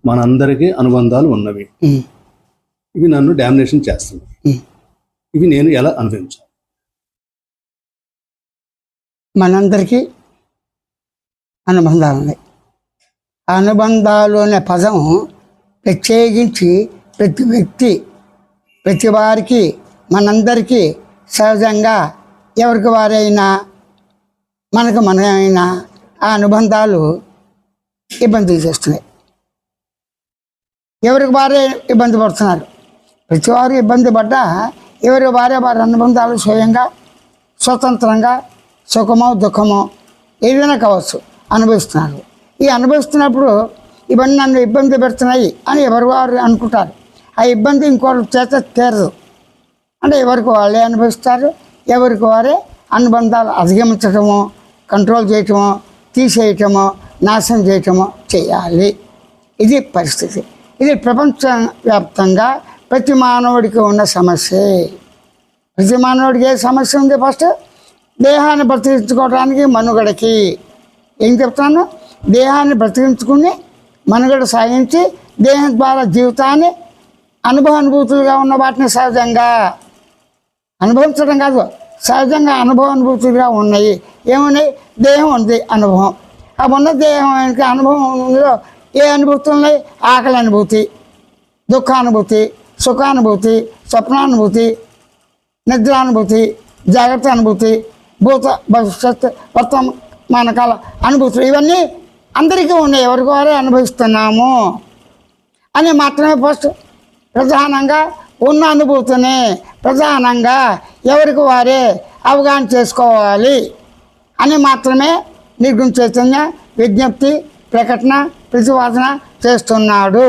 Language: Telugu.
మనందరికీ అనుబంధాలు ఉన్నవి. ఇవి నన్ను డామినేషన్ చేస్తున్నాయి. ఇవి నేను ఎలా అనుభవించాలి? మనందరికీ అనుబంధాలు ఉన్నాయి. అనుబంధాలు అనే పదం ప్రత్యేకించి ప్రతి వ్యక్తి, ప్రతి వారికి, మనందరికీ సహజంగా ఎవరికి వారైనా మనకు మనమైనా ఆ అనుబంధాలు ఇబ్బంది చేస్తున్నాయి. ఎవరికి వారే ఇబ్బంది పడుతున్నారు. ప్రతి వారు ఇబ్బంది పడ్డా ఎవరి వారి అనుబంధాలు స్వయంగా స్వతంత్రంగా సుఖమో దుఃఖమో ఏదైనా కావచ్చు అనుభవిస్తున్నారు. ఈ అనుభవిస్తున్నప్పుడు ఇవన్నీ నన్ను ఇబ్బంది పెడుతున్నాయి అని ఎవరి వారు అనుకుంటారు. ఆ ఇబ్బంది ఇంకోటి చేత తీరదు. అంటే ఎవరికి వాళ్ళే అనుభవిస్తారు. ఎవరికి వారే అనుబంధాలు అధిగమించటమో, కంట్రోల్ చేయటమో, తీసేయటమో, నాశనం చేయటమో చేయాలి. ఇది పరిస్థితి. ఇది ప్రపంచవ్యాప్తంగా ప్రతి మానవుడికి ఉన్న సమస్యే. ప్రతి మానవుడికి ఏ సమస్య ఉంది? ఫస్ట్ దేహాన్ని బ్రతికించుకోవడానికి, మనుగడకి. ఏం చెప్తాను? దేహాన్ని బ్రతికించుకుని మనుగడ సాగించి దేహం ద్వారా జీవితాన్ని అనుభవానుభూతులుగా ఉన్న వాటిని సహజంగా అనుభవించడం కాదు, సహజంగా అనుభవానుభూతులుగా ఉన్నాయి. ఏమున్నాయి? దేహం ఉంది, అనుభవం. ఆ ఉన్న దేహానికి అనుభవంలో ఏ అనుభూతులు ఉన్నాయి? ఆకలి అనుభూతి, దుఃఖానుభూతి, సుఖానుభూతి, స్వప్నానుభూతి, నిద్రానుభూతి, జాగ్రత్త అనుభూతి, భూత భవిష్యత్ వర్తమాన కాల అనుభూతులు. ఇవన్నీ అందరికీ ఉన్నాయి. ఎవరికి వారే అనుభవిస్తున్నాము అని మాత్రమే ఫస్ట్ ప్రధానంగా ఉన్న అనుభూతిని ప్రధానంగా ఎవరికి వారే అవగాహన చేసుకోవాలి అని మాత్రమే నిర్గుణ చైతన్య విజ్ఞప్తి, ప్రకటన, ప్రతిపాదన చేస్తున్నాడు.